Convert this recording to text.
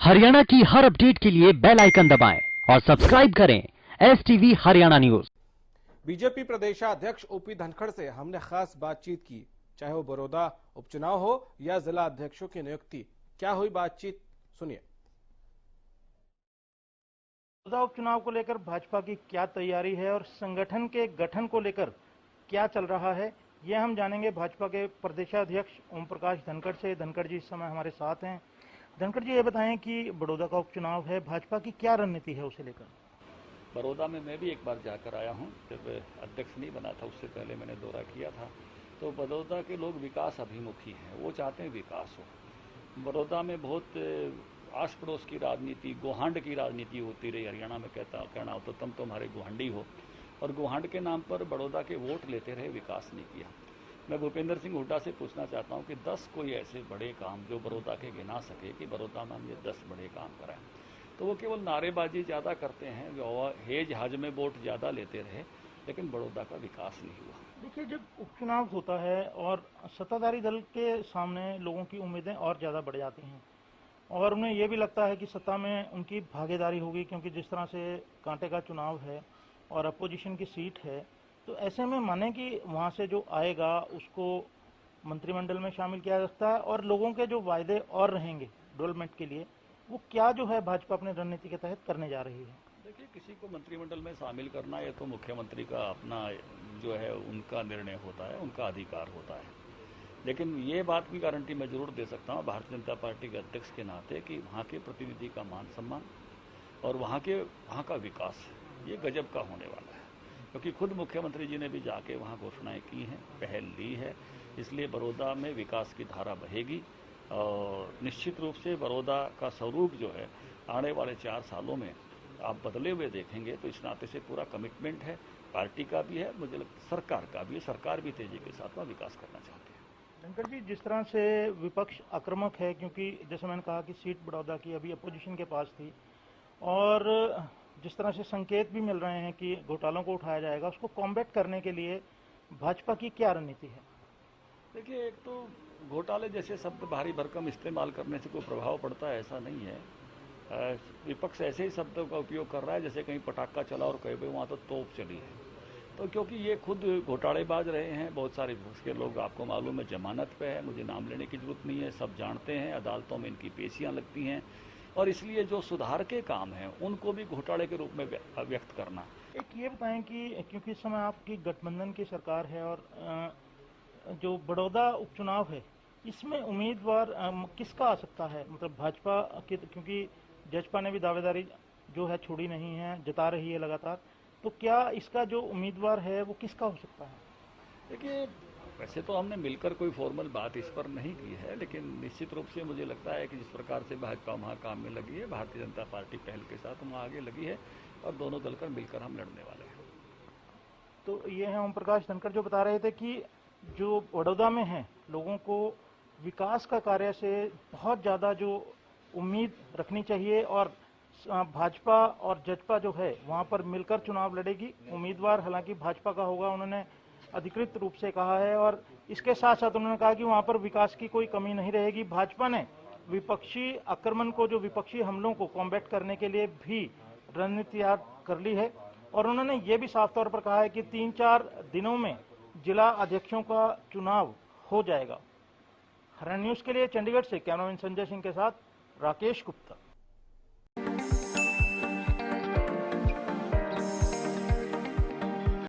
हरियाणा की हर अपडेट के लिए बेल आइकन दबाएं और सब्सक्राइब करें STV हरियाणा न्यूज। बीजेपी प्रदेशाध्यक्ष ओपी धनखड़ से हमने खास बातचीत की, चाहे वो बड़ौदा उपचुनाव हो या जिला अध्यक्षों की नियुक्ति। क्या हुई बातचीत, सुनिए। बड़ौदा उपचुनाव को लेकर भाजपा की क्या तैयारी है और संगठन के गठन को लेकर क्या चल रहा है, यह हम जानेंगे भाजपा के प्रदेशाध्यक्ष ओम प्रकाश धनखड़ से। धनखड़ जी इस समय हमारे साथ हैं। धनखड़ जी, ये बताएं कि बड़ौदा का उपचुनाव है, भाजपा की क्या रणनीति है उसे लेकर? बड़ौदा में मैं भी एक बार जाकर आया हूं, जब अध्यक्ष नहीं बना था उससे पहले मैंने दौरा किया था। तो बड़ौदा के लोग विकास अभिमुखी हैं, वो चाहते हैं विकास हो। बड़ौदा में बहुत आस पड़ोस की राजनीति, गोहांड की राजनीति होती रही। हरियाणा में कहना हो तो तुम तुम्हारे गोहांडी हो, और गोहांड के नाम पर बड़ौदा के वोट लेते रहे, विकास नहीं किया। मैं भूपेंद्र सिंह हुड्डा से पूछना चाहता हूं कि 10 कोई ऐसे बड़े काम जो बड़ौदा के गिना सके कि बड़ौदा में हमने 10 बड़े काम कराए। तो वो केवल नारेबाजी ज़्यादा करते हैं, हेज हज में वोट ज़्यादा लेते रहे, लेकिन बड़ौदा का विकास नहीं हुआ। देखिए, जब उपचुनाव होता है और सत्ताधारी दल के सामने लोगों की उम्मीदें और ज़्यादा बढ़ जाती हैं और उन्हें यह भी लगता है कि सत्ता में उनकी भागीदारी होगी, क्योंकि जिस तरह से कांटे का चुनाव है और अपोजिशन की सीट है, तो ऐसे में माने कि वहाँ से जो आएगा उसको मंत्रिमंडल में शामिल किया जा सकता है और लोगों के जो वायदे और रहेंगे डेवलपमेंट के लिए, वो क्या जो है भाजपा अपने रणनीति के तहत करने जा रही है। देखिए, किसी को मंत्रिमंडल में शामिल करना ये तो मुख्यमंत्री का अपना जो है उनका निर्णय होता है, उनका अधिकार होता है। लेकिन ये बात की गारंटी मैं जरूर दे सकता हूँ भारतीय जनता पार्टी के अध्यक्ष के नाते कि वहाँ के प्रतिनिधि का मान सम्मान और वहाँ का विकास ये गजब का होने वाला है, क्योंकि खुद मुख्यमंत्री जी ने भी जाके वहाँ घोषणाएं की हैं, पहल ली है। इसलिए बड़ौदा में विकास की धारा बहेगी और निश्चित रूप से बड़ौदा का स्वरूप जो है आने वाले 4 सालों में आप बदले हुए देखेंगे। तो इस नाते से पूरा कमिटमेंट है, पार्टी का भी है, मुझे लगता है सरकार का भी है। सरकार भी तेजी के साथ वहाँ विकास करना चाहती है। धनखड़ जी, जिस तरह से विपक्ष आक्रामक है, क्योंकि जैसे मैंने कहा कि सीट बड़ौदा की अभी अपोजिशन के पास थी, और जिस तरह से संकेत भी मिल रहे हैं कि घोटालों को उठाया जाएगा, उसको कॉम्बैट करने के लिए भाजपा की क्या रणनीति है? देखिए, एक तो घोटाले जैसे शब्द भारी भरकम इस्तेमाल करने से कोई प्रभाव पड़ता है ऐसा नहीं है। विपक्ष ऐसे ही शब्दों का उपयोग कर रहा है जैसे कहीं पटाखा चला और कहीं पे वहाँ तो तोप चली है। तो क्योंकि ये खुद घोटालेबाज रहे हैं, बहुत सारे विपक्ष के लोग, आपको मालूम है, जमानत पे है, मुझे नाम लेने की जरूरत नहीं है, सब जानते हैं, अदालतों में इनकी पेशियां लगती हैं। और इसलिए जो सुधार के काम हैं उनको भी घोटाले के रूप में व्यक्त करना। एक ये बताएं कि क्योंकि इस समय आपकी गठबंधन की सरकार है और जो बड़ौदा उपचुनाव है, इसमें उम्मीदवार किसका आ सकता है? मतलब भाजपा के, क्योंकि जजपा ने भी दावेदारी जो है छोड़ी नहीं है, जता रही है लगातार, तो क्या इसका जो उम्मीदवार है वो किसका हो सकता है? देखिए, वैसे तो हमने मिलकर कोई फॉर्मल बात इस पर नहीं की है, लेकिन निश्चित रूप से मुझे लगता है कि जिस प्रकार से भाजपा वहाँ काम में लगी है, भारतीय जनता पार्टी पहल के साथ वहाँ आगे लगी है और दोनों दल कर मिलकर हम लड़ने वाले हैं। तो ये है ओम प्रकाश धनखड़ जो बता रहे थे कि जो बड़ौदा में है, लोगों को विकास का कार्य से बहुत ज़्यादा जो उम्मीद रखनी चाहिए और भाजपा और जजपा जो है वहाँ पर मिलकर चुनाव लड़ेगी। उम्मीदवार हालांकि भाजपा का होगा, उन्होंने अधिकृत रूप से कहा है, और इसके साथ साथ उन्होंने कहा कि वहाँ पर विकास की कोई कमी नहीं रहेगी। भाजपा ने विपक्षी आक्रमण को, जो विपक्षी हमलों को कॉम्बैट करने के लिए भी रणनीति तैयार कर ली है, और उन्होंने ये भी साफ तौर पर कहा है कि 3-4 दिनों में जिला अध्यक्षों का चुनाव हो जाएगा। हरियाणा न्यूज के लिए चंडीगढ़ से कैमरामैन संजय सिंह के साथ राकेश गुप्ता।